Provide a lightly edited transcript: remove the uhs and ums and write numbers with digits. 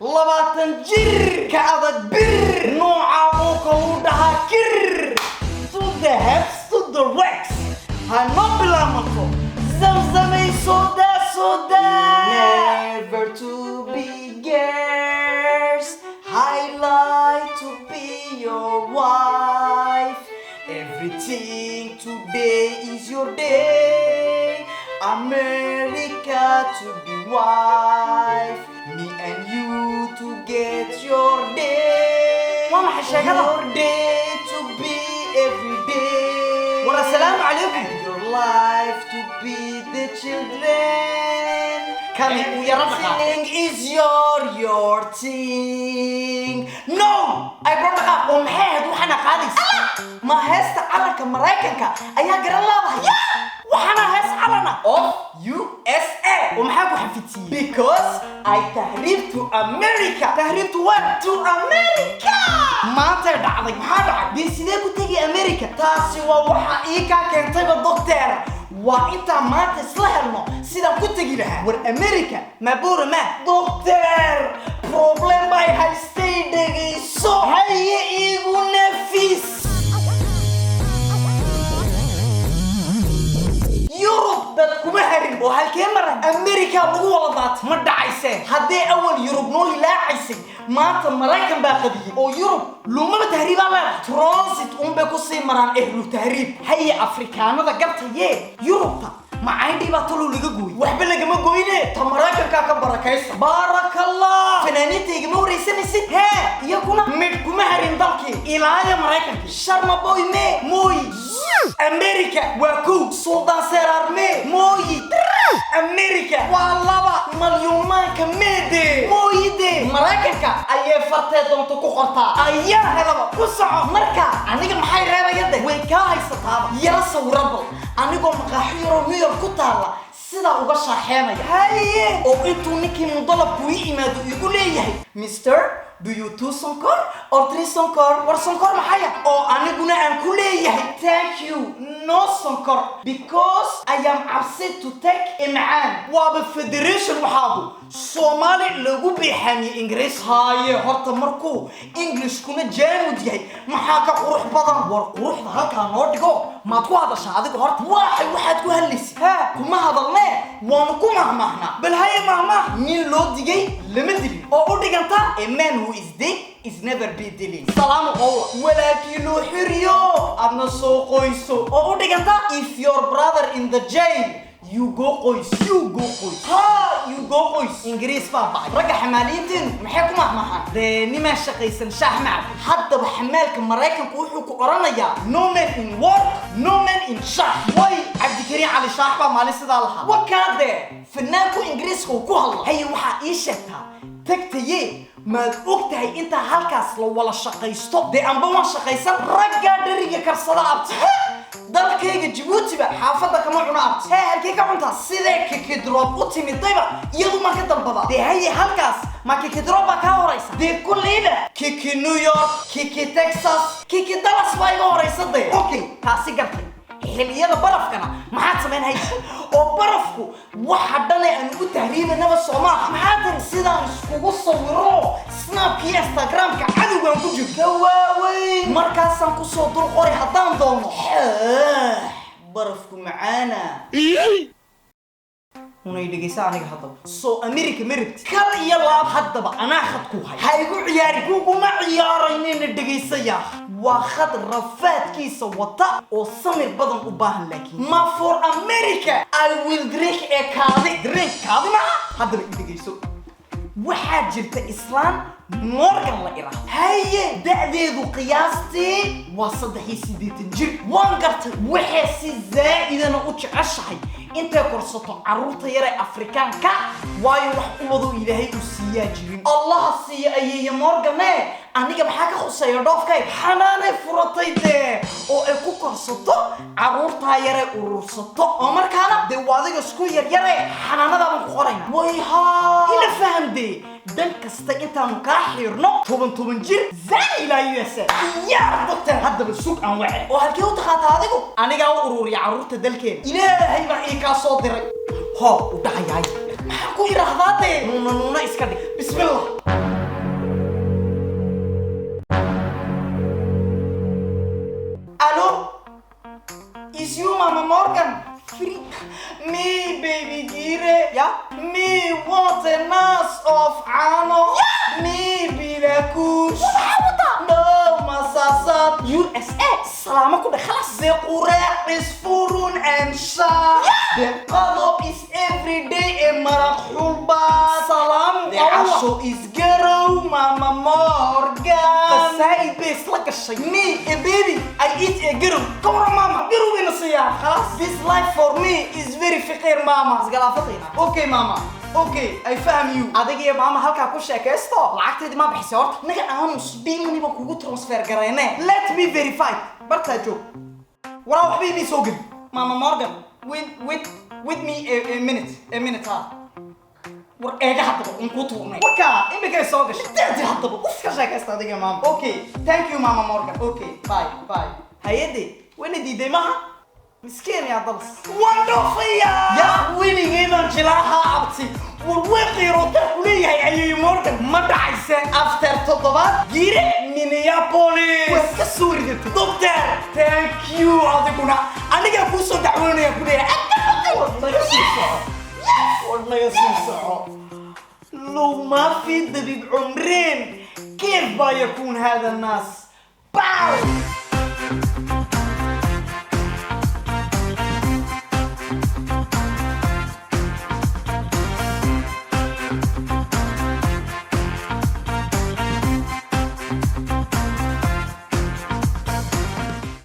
لباتن جر كعدد بر نوع وكودها كر to the hips to the racks هنبلا مطو زمزمي soda never to be girls highlight to be your wife everything today is your day America to be wife me and you to get your day your day to be every day والسلام عليكم and your life to be the children everything is your thing no I brought up ومحيد وحنا قادس ما هست على مريكنكا أيها قرر الله وحنا هست علنا of USA ومحاكو حفتي because I تهريب to America تهريب to what? to America ما تدعضك محادعك بيسيديكو تيجي أمريكا تاسي ووحا إيكا كنتيب الدكتور وإنت ما تسلحلنا سيدا كنت تجي لها والأمريكا مبور ما دكتور problem by high state دقي سو هيا إيغو نفيس يوروب dadku ma harin oo halkee maran America lagu wada daat ma dhacaysay hadii awal Yurub noo ilaacisay maanta Mareykan baa qadiyay oo Yurub looma tahriib la transit bay ku sii maraan ehlu tahriib hay Afrikaanada gartayee Yurubta ma ayndii baa tolo laga gooy waxba laga ma gooyne ta Mareykanka ka barakaysan barakallah fanaanintayga ma wareysanaysid he iyaguna mid kuma harin dalkii ilaa Mareykanka sharma boy me mooy America وكو سلطان سيرارمي موي أمريكا والله مليون كميدي موي دي مراكنكا أيه فرتي دونتو كوخرتا أيه هلا كوسع مركا أنيق محاي ريبا يده ويكاهي ستابا يرسا وربل أنيقو مقاحيرو ميور كتالا سيدا uga shaaxeenaya haye oo intuu ninkii mudalab ku yimaado igu leeyahay Mr. Do you two sonkor or three sonkor war sonkor maxaya oo aniguna aan ku leeyahay thank you no sonkor because I am upset to take imcaan waa federation waxaadu Somali lagu bixiyay English haye horta markuu English kuna jaamud yahay maxaa ka qurux badan war quruxda halka noo dhigo ma ku hadashaa adiga horta waxaad ku hadlaysi ha kuma hadalne waan ku mahmahna bal haye mahmah nin loo digay lama digin oo u dhiganta a man who is dead is never be dealing salaam qowla walakin loo xiriyo adna soo qoyso oo u dhiganta if your brother in the jail you go qoys ha you go qoys ingiriis baa bacay raga xamaaliyiinteen maxay ku mahmahan nima shaqaysan shahmac hadda xamaalka Mareykanku wuxuu ku oranayaa no man in work no man in shah way Abdikariim Ali Shah baa maalin sidaa lahaa wakaade fanaanku ingiriiska ku hadla hay waxa ii sheegtaa tagtaye ما ogtahay inta halkaas la wala shaqaysto de amba waan shaqaysan ragga dhariga karsada abti dalkayga Djibouti ba xaafada kama cuna abti halkee ka cunta sidee kikidroob u timidayba iyadu ma ka dalbada de hay halkaas ma kikidroob ba ka horeysa de kulliba kiki New York kiki Texas kiki Dallas way horeysa de okay taasi gartay xiliyada barafkana maxaad sameynay oo barafku waxa dhalay aan ugu tahriibanaba Soomaaliya maxaad sidaan iskugu sawiro snapki Instagramka cadawgan ku jirto waaway markaasaan ku soo dul qoray hadaan doono barafku macaana una dhigaysa aniga hadaba soo America maribti kal iyo laab hadaba anaa khad ku hay haygu ciyaari kuma ciyaarayna dhigaysaya waa khad rafaadkiisa wata oo samir badan u baahan laakiin ma for America I will drink a kaadi ma hadaba dhigayso waxa jirta Islaan Morgan la ira haye da'deedu qiyaastii waa 83 jir waan gartay waxa si zaa'idana u jeceshahay inta korsato caruurta yar ee Afrikaanka waayo wax u wado Ilaahay u siiya jirin Allah siiya ayay Morgan aniga maxaa ka khuseeyo dhoofkay xanaanay furatay de oo ay ku korsato caruurta yar ee urursato oo markaana de waadiga isku yar xanaanada baan ku qorayna way ha ila fahamde dan kasta intaan ka xirno toban jir zaa ila USA ya doctor hadaba suuq aan wacay oo halkee u taqaata adigu aniga u ururiya caruurta dalkeen Ilaahay baa ii ka soo diray ho u dhacayay maxaa ku yiraahdaa de nuuna iska dhig bismillah كوش نو مصاصات USA سلامة كده خلاص The قراع is فورون and شا The قضو is every day مرق حلبات سلام The عشو is girl ماما مورغان قصائي بيس لك الشي Me a baby I eat a girl كورا ماما girl بنصيح خلاص This life for me is very فقير ماما سقلافتينا Okay ماما Okay, I faham you. Adiga iyo maama halka ku sheekaysto. Lacagteedi ma bixisay horta. Naga aamus biilni ba kugu transfer gareene. Let me verify. Barta joog. Wara wax bay soo gal. Mama Morgan, with me a minute ha. War eega hadaba un ku tuurnay. Waka, imika soo gashay. Inta hadaba iska sheekaysto adiga maama. Okay, thank you Mama Morgan. Okay, bye. Haydi, wani diiday maha? مسكين يا ضلس وندوفيا يا ويني هنا جلاها أبتي والوقي روتك وليه أي مورجن ما دعيسة أفتر تضبط جيري مينيابوليس وكسوري دي دكتور ثانك يو عظيمنا أنا جا بوسو دعوني يا كلية والله يسوع لو ما في دبيب عمرين كيف بيكون هذا الناس باو